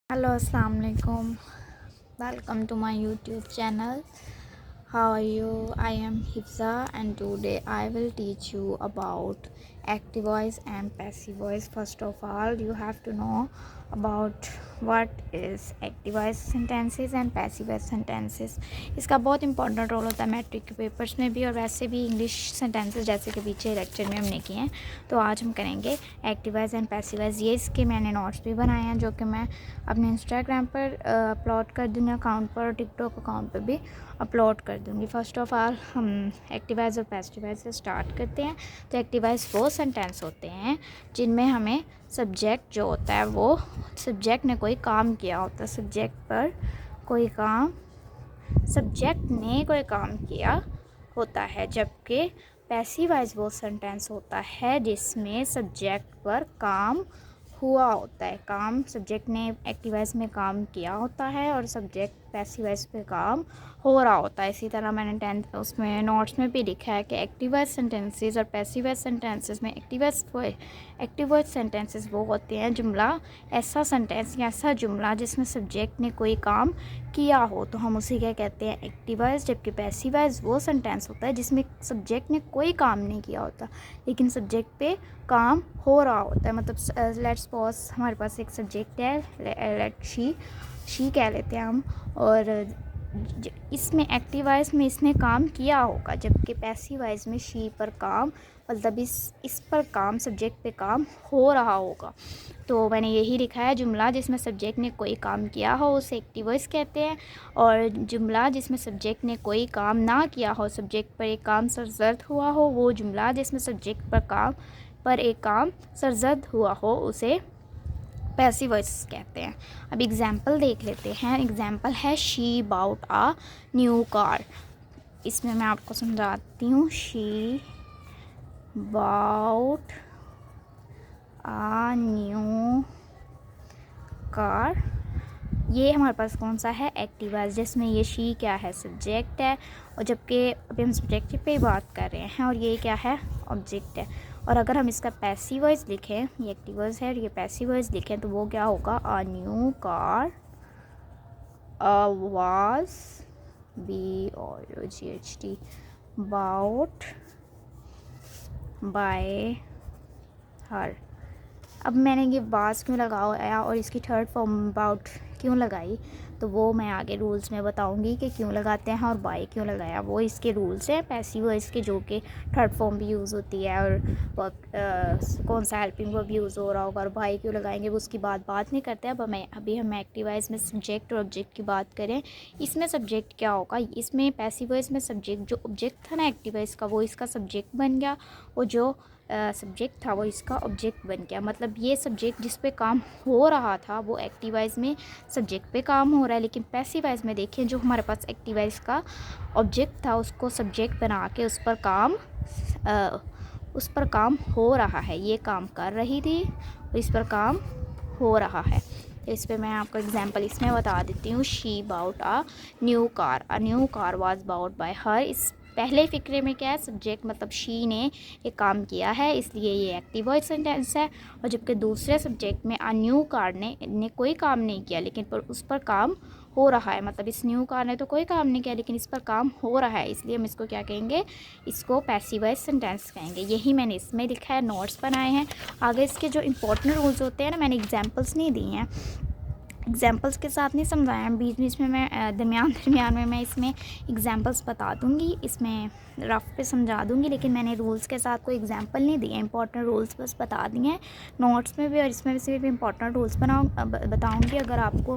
Hello, Assalamu alaikum. Welcome to my YouTube channel. How are you? I am Hifza and today I will teach you about active voice and passive voice. First of all, you have to know about what is active voice sentences and passive voice sentences. इसका बहुत important role होता है matric के papers में भी और वैसे भी इंग्लिश सेंटेंसेस जैसे कि पीछे लेक्चर में हमने किए हैं। तो आज हम करेंगे active voice and passive voice. ये इसके मैंने नोट्स भी बनाए हैं जो कि मैं अपने इंस्टाग्राम पर अपलोड कर दूँगी अकाउंट पर और टिकटॉक अकाउंट पर भी अपलोड कर दूँगी। फर्स्ट ऑफ ऑल हम एक्टिव वॉइस और पैसिव वॉइस से स्टार्ट करते हैं। तो एक्टिव वॉइस वो सेंटेंस होते हैं जिनमें हमें सब्जेक्ट जो होता है वो सब्जेक्ट ने कोई काम किया होता है, सब्जेक्ट ने कोई काम किया होता है। जबकि पैसिव वॉइस वो सेंटेंस होता है जिसमें सब्जेक्ट पर काम हुआ होता है, काम सब्जेक्ट ने एक्टिव वॉइस में काम किया होता है और सब्जेक्ट पैसिव वॉइस पे काम हो रहा होता है। इसी तरह मैंने उसमें नोट्स में भी लिखा है कि एक्टिव वॉइस सेंटेंसेस और पैसिव वॉइस सेंटेंसेस में एक्टिव वॉइस सेंटेंसेस वो होते हैं जुमला, ऐसा सेंटेंस या ऐसा जुमला जिसमें सब्जेक्ट ने कोई काम किया हो तो हम उसे क्या कहते हैं, एक्टिव वॉइस। जबकि पैसिव वॉइस वो सेंटेंस होता है जिसमें सब्जेक्ट ने कोई काम नहीं किया होता लेकिन सब्जेक्ट पे काम हो रहा होता है। मतलब लेट्स सपोज हमारे पास एक सब्जेक्ट है, लेट शी कह लेते हैं हम, और इसमें एक्टिव वॉइस में इसने काम किया होगा जबकि पैसिव वॉइस में शी पर काम मतलब इस पर काम सब्जेक्ट पे काम हो रहा होगा। तो मैंने यही लिखा है, जुमला जिसमें सब्जेक्ट ने कोई काम किया हो उसे एक्टिव वॉइस कहते हैं और जुमला जिसमें सब्जेक्ट ने कोई काम ना किया हो, सब्जेक्ट पर एक काम सरजद हुआ हो, वो जुमला जिसमें सब्जेक्ट पर एक काम सरजद हुआ हो उसे पैसिव वॉइस कहते हैं। अब एग्जाम्पल देख लेते हैं। एग्जाम्पल है she bought a new car. इसमें मैं आपको समझाती हूँ। She bought a new car, ये हमारे पास कौन सा है, एक्टिव वॉइस, जिसमें ये शी क्या है, सब्जेक्ट है, और जबकि अभी हम सब्जेक्ट पे बात कर रहे हैं और ये क्या है, ऑब्जेक्ट है। और अगर हम इसका पैसिव वॉइस लिखें, ये एक्टिव वॉइस है और ये पैसिव वॉइस लिखें तो वो क्या होगा, a new car was BOUGHT bought by her. अब मैंने ये बास क्यों लगाया और इसकी थर्ड फॉर्म बाउट क्यों लगाई तो वो मैं आगे रूल्स में बताऊंगी कि क्यों लगाते हैं और बाय क्यों लगाया, वो इसके रूल्स हैं पैसिव वॉइस के जो कि थर्ड फॉर्म भी यूज़ होती है और कौन सा हेल्पिंग वर्ब यूज़ हो रहा होगा और बाय क्यों लगाएंगे वो उसकी बात नहीं करते। अब अभी हम एक्टिव वॉइस में सब्जेक्ट और ऑब्जेक्ट की बात करें। इसमें सब्जेक्ट क्या होगा, इसमें पैसिव वॉइस में सब्जेक्ट जो ऑब्जेक्ट था ना एक्टिव वॉइस का वो इसका सब्जेक्ट बन गया, वो जो सब्जेक्ट था वो इसका ऑब्जेक्ट बन गया। मतलब ये सब्जेक्ट जिस पे काम हो रहा था वो एक्टिव वॉइस में सब्जेक्ट पे काम हो रहा है, लेकिन पैसिव वॉइस में देखिए जो हमारे पास एक्टिव वॉइस का ऑब्जेक्ट था उसको सब्जेक्ट बना के उस पर काम हो रहा है, ये काम कर रही थी और इस पर काम हो रहा है। तो इस पर मैं आपको एग्जांपल इसमें बता देती हूँ। She bought a new car was bought by her. इस पहले फ़िक्रे में क्या है, सब्जेक्ट मतलब शी ने एक काम किया है इसलिए ये एक्टिव वॉइस सेंटेंस है, और जबकि दूसरे सब्जेक्ट में अ न्यू कार ने कोई काम नहीं किया लेकिन उस पर काम हो रहा है। मतलब इस न्यू कार ने तो कोई काम नहीं किया लेकिन इस पर काम हो रहा है, इसलिए हम इसको क्या कहेंगे, इसको पैसिव वॉइस सेंटेंस कहेंगे। यही मैंने इसमें लिखा है, नोट्स बनाए हैं। आगे इसके जो इंपॉर्टेंट रूल्स होते हैं ना, मैंने एग्जाम्पल्स नहीं दिए हैं, एग्जाम्पल्स के साथ नहीं समझाया, बीच में मैं दरमियान में मैं इसमें एग्जाम्पल्स बता दूंगी, इसमें रफ पे समझा दूंगी, लेकिन मैंने रूल्स के साथ कोई एग्जाम्पल नहीं दिए, इंपॉर्टेंट रूल्स बस बता दिए हैं नोट्स में भी और इसमें भी सिर्फ इंपॉर्टेंट रूल्स बताऊंगी। अगर आपको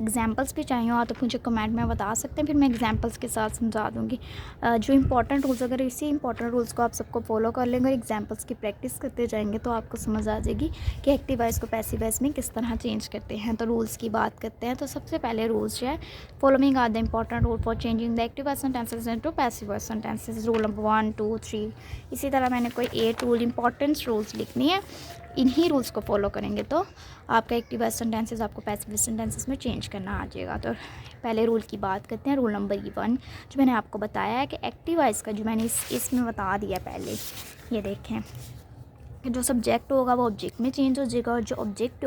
एग्जाम्पल्स भी चाहिए हो तो मुझे कमेंट में बता सकते हैं, फिर मैं एग्जाम्पल्स के साथ समझा दूँगी जो इंपॉर्टेंट रूल्स। अगर इसी इंपॉर्टेंट रूल्स को आप सबको फॉलो कर लेंगे और एग्जाम्पल्स की प्रैक्टिस करते जाएंगे तो आपको समझ आ जाएगी कि एक्टिव वॉइस को पैसिव वॉइस में किस तरह चेंज करते हैं। तो रूल्स की बात करते हैं। तो सबसे पहले रूल्स जो है, following are the important rule for changing the active voice sentences into passive voice sentences. Rule number 1 2 3, इसी तरह मैंने कोई 8 रूल इंपॉर्टेंट रूल्स लिखनी है, इन्हीं रूल्स को फॉलो करेंगे तो आपका एक्टिव वॉइस सेंटेंसेस आपको पैसिव सेंटेंसेस में चेंज करना आ जाएगा। तो पहले रूल की बात करते हैं। रूल नंबर 1 जो मैंने आपको बताया है कि एक्टिव वॉइस का जो मैंने इसमें बता दिया पहले, ये देखें, कि जो सब्जेक्ट होगा वो ऑब्जेक्ट में चेंज हो जाएगा, और जो ऑब्जेक्ट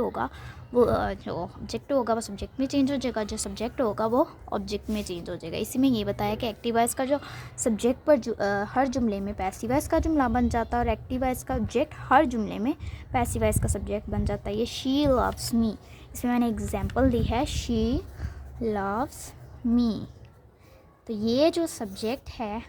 होगा वो सब्जेक्ट में चेंज हो जाएगा, जो सब्जेक्ट होगा वो ऑब्जेक्ट में चेंज हो जाएगा। इसी में ये बताया कि एक्टिव वॉइस का जो सब्जेक्ट पर हर जुमले में पैसिव वॉइस का जुमला बन जाता है, और एक्टिव वॉइस का ऑब्जेक्ट हर जुमले में पैसिव वॉइस का सब्जेक्ट बन जाता है। ये शी लव्स मी, इसमें मैंने एग्जाम्पल दी है, शी लव्स मी। तो ये जो सब्जेक्ट है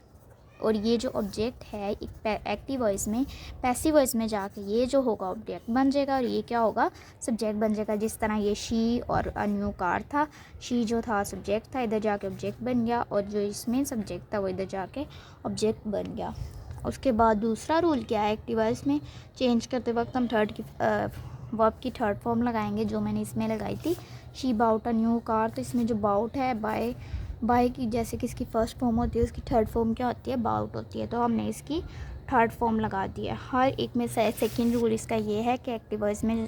और ये जो ऑब्जेक्ट है एक्टिव वॉइस में, पैसिव वॉइस में जाके ये जो होगा ऑब्जेक्ट बन जाएगा, और ये क्या होगा, सब्जेक्ट बन जाएगा। जिस तरह ये शी और अ न्यू कार था, शी जो था सब्जेक्ट था, इधर जाके ऑब्जेक्ट बन गया, और जो इसमें सब्जेक्ट था वो इधर जाके ऑब्जेक्ट बन गया। उसके बाद दूसरा रूल क्या है, एक्टिव वॉइस में चेंज करते वक्त हम वर्ब की थर्ड फॉर्म लगाएंगे, जो मैंने इसमें लगाई थी, she bought a new car. तो इसमें जो बाउट है, बाय की जैसे कि इसकी फर्स्ट फॉर्म होती है, उसकी थर्ड फॉर्म क्या होती है, बाउट होती है। तो हमने इसकी थर्ड फॉर्म लगा दी है। हर एक में सेकंड रूल इसका ये है कि एक्टिव वॉइस में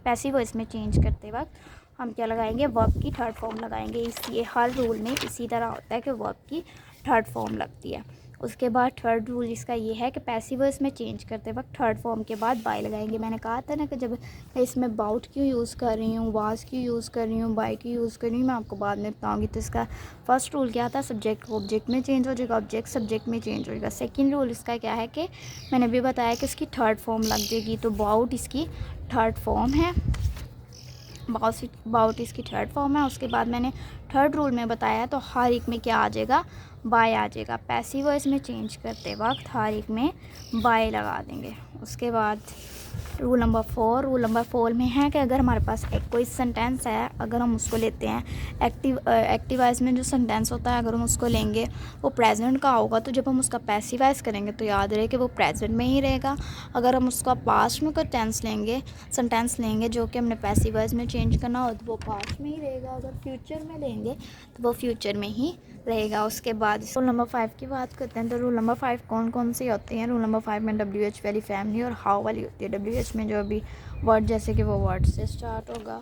पैसिव वॉइस में चेंज करते वक्त हम क्या लगाएंगे, वर्ब की थर्ड फॉर्म लगाएंगे। इसलिए हर रूल में इसी तरह होता है कि वर्ब की थर्ड फॉर्म लगती है। उसके बाद थर्ड रूल इसका ये है कि पैसिव वॉइस में चेंज करते वक्त थर्ड फॉर्म के बाद बाय लगाएंगे। मैंने कहा था ना कि जब इसमें बाउट क्यों यूज़ कर रही हूँ, वाज क्यों यूज़ कर रही हूँ, बाय क्यों यूज़ कर रही हूँ, मैं आपको बाद में बताऊँगी। तो इसका फर्स्ट रूल क्या था, सब्जेक्ट ऑब्जेक्ट में चेंज हो जाएगा, ऑब्जेक्ट सब्जेक्ट में चेंज हो जाएगा। सेकेंड रूल इसका क्या है कि मैंने भी बताया कि इसकी थर्ड फॉर्म लग जाएगी। तो बाउट इसकी थर्ड फॉर्म है, बाउट इसकी थर्ड फॉर्म है। उसके बाद मैंने थर्ड रूल में बताया, तो हर एक में क्या आ जाएगा, बाय आ जाएगा। पैसिव वॉइस में चेंज करते वक्त हर एक में बाय लगा देंगे। उसके बाद रूल नंबर 4 में है कि अगर हमारे पास एक कोई सेंटेंस है, अगर हम उसको लेते हैं एक्टिव वॉइस में जो सेंटेंस होता है, अगर हम उसको लेंगे वो प्रेजेंट का होगा, तो जब हम उसका पैसिव वॉइस करेंगे तो याद रहे कि वो प्रेजेंट में ही रहेगा। अगर हम उसका पास्ट में कोई सेंटेंस लेंगे जो कि हमने पैसिव वॉइस में चेंज करना हो, तो वो पास्ट में ही रहेगा। अगर फ्यूचर में लेंगे तो वो फ्यूचर में ही रहेगा। उसके बाद रूल नंबर 5 की बात करते हैं। तो रूल नंबर 5 कौन कौन से होते हैं। रूल नंबर 5 में WH वाली फैमिली और हाउ वाली होती है। WH में जो अभी वर्ड, जैसे कि वो वर्ड से स्टार्ट होगा,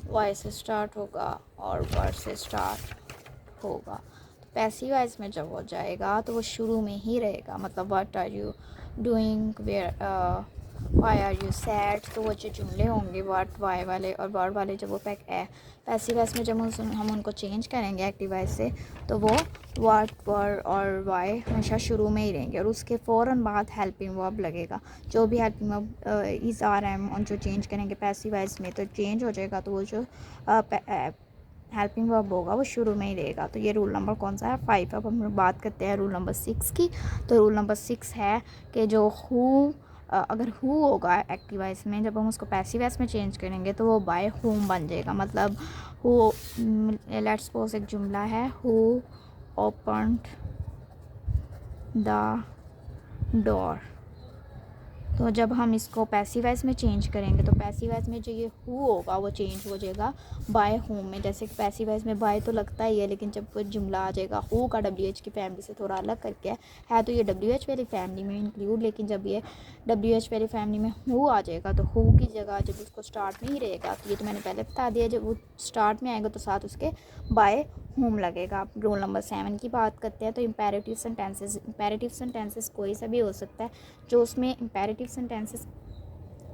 वाई से स्टार्ट होगा और वर्ड से स्टार्ट होगा। तो पैसिव वॉइस में जब हो जाएगा तो वो शुरू में ही रहेगा। मतलब what are you doing, where, why are you sad. तो वो जो जुमले होंगे व्हाट, वाई वाले और वर्ड वाले, जब वो पैसिव वॉइस में जब हम उनको चेंज करेंगे एक्टिव वॉइस से, तो वो व्हाट, वर्ड और वाई हमेशा शुरू में ही रहेंगे, और उसके फ़ौरन बाद हेल्पिंग वर्ब लगेगा। जो भी helping verb is are am और जो चेंज करेंगे पैसिव वॉइस में, तो चेंज हो जाएगा। तो वो जो हेल्पिंग वर्ब होगा वो शुरू में ही रहेगा। तो ये रूल नंबर कौन सा है, 5। अब हम बात करते हैं रूल नंबर 6 की। तो रूल नंबर 6 है कि जो अगर हु होगा एक्टिव वॉइस में, जब हम उसको पैसिव वॉइस में चेंज करेंगे तो वो बाय हुम बन जाएगा। मतलब हु, लेट्स सपोज एक जुमला है, हु ओपन्ड द डोर। तो जब हम इसको पैसिव वॉइस में चेंज करेंगे तो पैसिव वॉइस में जो ये हु होगा वो चेंज हो जाएगा बाय होम में। जैसे पैसिव वॉइस में बाय तो लगता ही है, लेकिन जब कोई जुमला आ जाएगा हु का WH की फैमिली से थोड़ा अलग करके है तो ये WH वाली फैमिली में इंक्लूड, लेकिन जब ये WH वाली फैमिली में हु आ जाएगा तो हु की जगह जब उसको स्टार्ट में ही रहेगा, तो ये तो मैंने पहले बता दिया, जब वो स्टार्ट में आएगा तो साथ उसके बाय होम लगेगा। आप रूल नंबर 7 की बात करते हैं। तो इम्पेरेटिव सेंटेंसेस कोई सा भी हो सकता है। जो उसमें इम्पेरेटिव सेंटेंसेस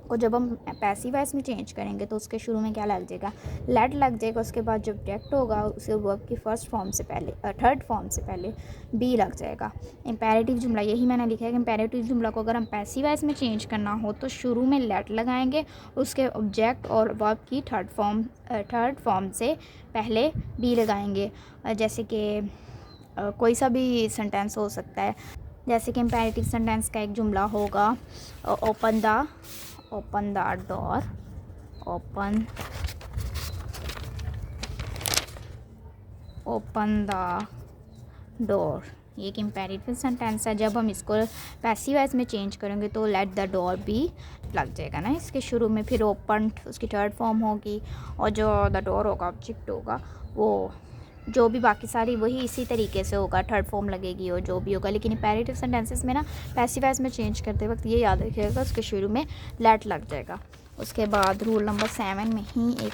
को जब हम पैसिव वॉइस में चेंज करेंगे तो उसके शुरू में क्या लग जाएगा, लेट लग जाएगा। उसके बाद जब ऑब्जेक्ट होगा उसे वर्ब की थर्ड फॉर्म से पहले बी लग जाएगा। इम्पेरेटिव जुमला, यही मैंने लिखा है कि इम्पेरेटिव जुमला को अगर हम पैसिव वॉइस में चेंज करना हो तो शुरू में लेट लगाएंगे, उसके ऑब्जेक्ट और वर्ब की थर्ड फॉर्म से पहले बी लगाएंगे। जैसे कि कोई सा भी सेंटेंस हो सकता है। जैसे कि इम्पेरेटिव सेंटेंस का एक जुमला होगा, open the door, open the door. ये एक इम्पेरेटिव सेंटेंस है। जब हम इसको पैसिव वॉइस में चेंज करेंगे तो लेट द डोर बी लग जाएगा ना इसके शुरू में। फिर ओपन उसकी थर्ड फॉर्म होगी, और जो द डोर होगा ऑब्जेक्ट होगा, वो जो भी बाकी सारी वही इसी तरीके से होगा, थर्ड फॉर्म लगेगी और जो भी होगा। लेकिन इम्पेरेटिव सेंटेंसेस में ना पैसिव वॉइस में चेंज करते वक्त ये याद रखिएगा उसके शुरू में लेट लग जाएगा। उसके बाद रूल नंबर 7 में ही एक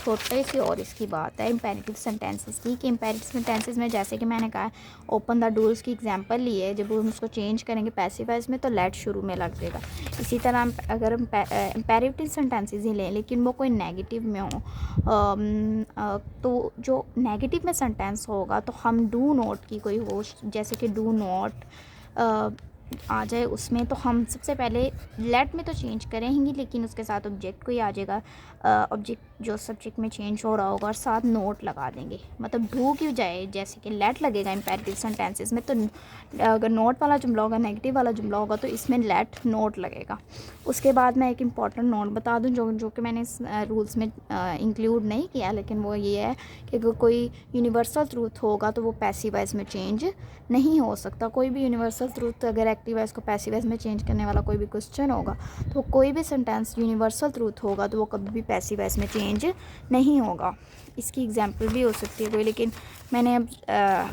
छोटे सी और इसकी बात है इम्पेरेटिव सेंटेंसेस की, कि इम्पेरेटिव सेंटेंसेस में जैसे कि मैंने कहा ओपन द डोर्स की एग्जांपल ली है, जब हम उसको चेंज करेंगे पैसिव वॉइस में तो लेट शुरू में लग जाएगा। इसी तरह अगर हम इम्पेरेटिव सेंटेंसेस ही लें लेकिन वो कोई नेगेटिव में हो, तो जो नेगेटिव में सेंटेंस होगा तो हम डू नॉट की कोई हो, जैसे कि डू नॉट आ जाए उसमें, तो हम सबसे पहले लेट में तो चेंज करेंगे लेकिन उसके साथ ऑब्जेक्ट को ही आ जाएगा, ऑब्जेक्ट जो सब्जेक्ट में चेंज हो रहा होगा और साथ नोट लगा देंगे। मतलब डू की बजाय जैसे कि लेट लगेगा इम्पेरेटिव सेंटेंसेस में, तो अगर नोट वाला जुमला होगा, नेगेटिव वाला जुमला होगा तो इसमें लेट नोट लगेगा। उसके बाद मैं एक इम्पॉर्टेंट नोट बता दूं जो कि मैंने इस रूल्स में इंक्लूड नहीं किया, लेकिन वो ये है कि अगर कोई यूनिवर्सल ट्रूथ होगा तो वो पैसिव वॉइस में चेंज नहीं हो सकता। कोई भी यूनिवर्सल ट्रूथ अगर एक्टिव वॉइस को पैसिव वॉइस में चेंज करने वाला कोई भी क्वेश्चन होगा तो कोई भी सेंटेंस यूनिवर्सल ट्रूथ होगा तो वो कभी भी पैसिव वॉइस में चेंज नहीं होगा। इसकी एग्जांपल भी हो सकती है कोई, लेकिन मैंने अब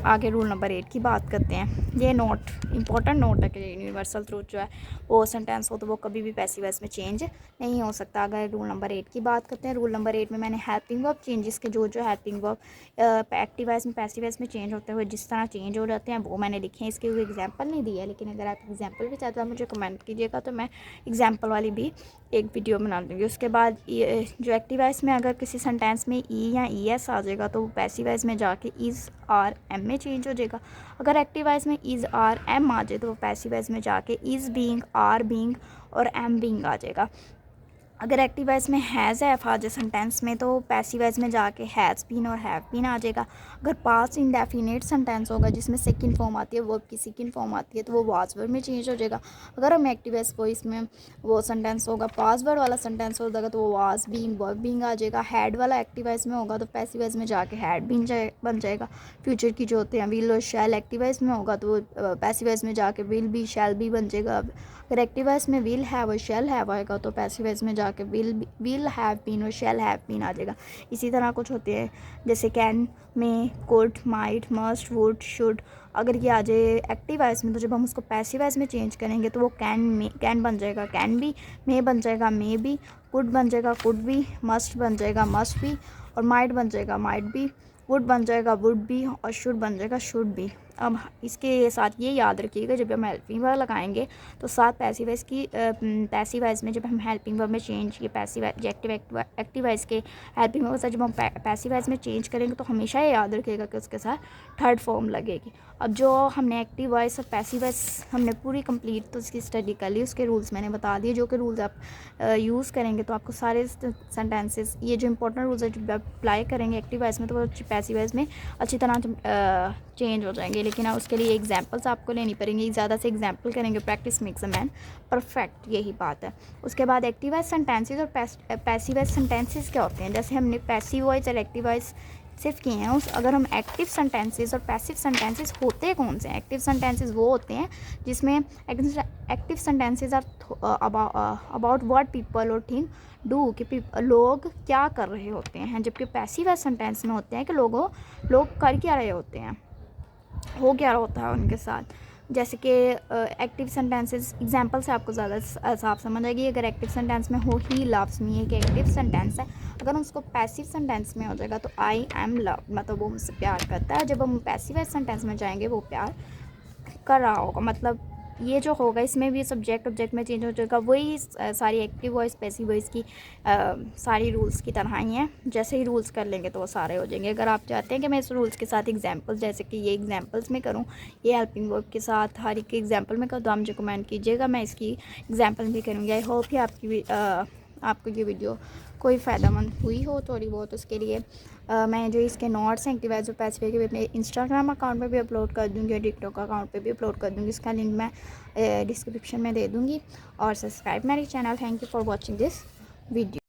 आगे रूल नंबर 8 की बात करते हैं। ये नोट इंपॉर्टेंट नोट है कि यूनिवर्सल ट्रूथ जो है वो सेंटेंस हो तो वो कभी भी पैसिव वॉइस में चेंज नहीं हो सकता। अगर रूल नंबर 8 की बात करते हैं, रूल नंबर 8 में मैंने हेल्पिंग वर्ब चेंजेस के जो हेल्पिंग वर्ब एक्टिव वॉइस में पैसिव वॉइस में चेंज होते हुए जिस तरह चेंज हो जाते हैं वो मैंने लिखे हैं। इसके कोई एग्जाम्पल नहीं दिया है, लेकिन अगर आप एग्जाम्पल भी चाहते हैं मुझे कमेंट कीजिएगा तो मैं एग्जाम्पल वाली भी एक वीडियो बना दूँगी। उसके बाद जो एक्टिव वॉइस में अगर किसी सेंटेंस में ई या ई एस आ जाएगा तो वो पैसिव वॉइस में जाके इज़ आर एम में चेंज हो जाएगा। अगर एक्टिव वॉइस में इज़ आर एम आ जाए तो वो पैसिव वॉइस में जाके इज़ बीइंग, आर बीइंग और एम बीइंग आ जाएगा। अगर एक्टिव वॉइस में हैज़ एफ आ जाए सेंटेंस में तो पैसिव वॉइस में जाके हैज़ बीन और हैव बीन आ जाएगा। अगर पास्ट इंडेफिनिट सेंटेंस होगा जिसमें सेकंड फॉर्म आती है, वर्ब की सेकंड फॉर्म आती है, तो वो वाज वर्ब में चेंज हो जाएगा। अगर हम एक्टिव वॉइस में वो सेंटेंस होगा पास्ट वर्ब वाला सेंटेंस हो जाएगा तो वो वाज बीइंग, वर्ब बीइंग आ जाएगा। हैड वाला एक्टिव वॉइस में होगा तो पैसिव वॉइस में जाके हैड बीन बन जाएगा। फ्यूचर की जो होते हैं विल और शैल एक्टिव वॉइस में होगा तो वो पैसिव वॉइस में जाके विल बी, शैल बी बन जाएगा। अगर एक्टिव वॉइस में विल हैव और शैल हैव आएगा तो पैसिव वॉइस में जाके विल हैव बीन और शैल हैव बीन आ जाएगा। इसी तरह कुछ होते हैं जैसे can, may, could, might, must, would, should. अगर ये आ जाए एक्टिव वॉइस में तो जब हम उसको पैसिव वॉइस में चेंज करेंगे तो वो कैन बन जाएगा कैन बी, मे बन जाएगा मे बी, कुड बन जाएगा कुड बी, मस्ट बन जाएगा मस्ट बी और माइट बन जाएगा माइट बी, वुड बन जाएगा वुड बी और शुड बन जाएगा शुड बी। अब इसके साथ ये याद रखिएगा जब हम हेल्पिंग वर्ब लगाएंगे तो साथ पैसिव वॉइस की पैसिव वॉइस में जब हम हेल्पिंग वर्ब में चेंज ये पैसिव एक्टिव वॉइस के हेल्पिंग वर्ब से जब हम पैसिव वॉइस में चेंज करेंगे तो हमेशा ये याद रखिएगा कि उसके साथ थर्ड फॉर्म लगेगी। अब जो हमने एक्टिव वॉइस और पैसिव वॉइस हमने पूरी कंप्लीट तो उसकी स्टडी कर ली, उसके रूल्स मैंने बता दिए। जो कि रूल्स आप यूज़ करेंगे तो आपको सारे सेंटेंसेस ये जो इंपॉर्टेंट रूल्स है जो अप्लाई करेंगे एक्टिव वॉइस में तो वो पैसिव वॉइस में अच्छी तरह चेंज हो जाएंगे। लेकिन उसके लिए एग्जांपल्स आपको लेनी पड़ेंगी, ज़्यादा से एग्जांपल करेंगे, practice makes a man perfect, यही बात है। उसके बाद एक्टिव वॉइस सेंटेंसेस और पैसिव वॉइस सेंटेंसेस क्या होते हैं, जैसे हमने पैसिव वॉइस और एक्टिव वॉइस सिर्फ किए हैं। अगर हम एक्टिव सेंटेंसेस और पैसिव सेंटेंसेस होते कौन से हैं? एक्टिव सेंटेंसेस वो होते हैं जिसमें active sentences are about what people और थिंग डू, कि लोग क्या कर रहे होते हैं। जबकि पैसिव वॉइस सेंटेंस में होते हैं कि लोग कर क्या रहे होते हैं, हो क्या होता है उनके साथ। जैसे कि एक्टिव सेंटेंसेस एग्जांपल से आपको ज़्यादा साफ समझ आएगी। अगर एक्टिव सेंटेंस में हो ही लव्स मी एक एक्टिव सेंटेंस है, अगर हम उसको पैसिव सेंटेंस में हो जाएगा तो आई एम लव, मतलब वो मुझसे प्यार करता है। जब हम पैसिव सेंटेंस में जाएंगे वो प्यार कर रहा होगा, मतलब ये जो होगा इसमें भी सब्जेक्ट ऑब्जेक्ट में चेंज हो जाएगा। वही सारी एक्टिव वॉइस पैसिव वॉइस की सारी रूल्स की तरह ही हैं। जैसे ही रूल्स कर लेंगे तो वो सारे हो जाएंगे। अगर आप चाहते हैं कि मैं इस रूल्स के साथ एग्जांपल्स जैसे कि ये एग्जांपल्स में करूं, ये हेल्पिंग वर्ब के साथ हर एक एग्जांपल में करूँ तो आप मुझे कमेंट कीजिएगा, मैं इसकी एग्जांपल भी करूँगी। आई होप कि आपको ये वीडियो कोई फ़ायदेमंद हुई हो थोड़ी बहुत। उसके लिए मैं जो इसके नोट्स हैं एक्टिव वॉइस और पैसिव के भी अपने इंस्टाग्राम अकाउंट पे भी अपलोड कर दूँगी और टिकटॉक अकाउंट पे भी अपलोड कर दूँगी। इसका लिंक मैं डिस्क्रिप्शन में दे दूँगी। और सब्सक्राइब मेरी channel. Thank you for watching this video.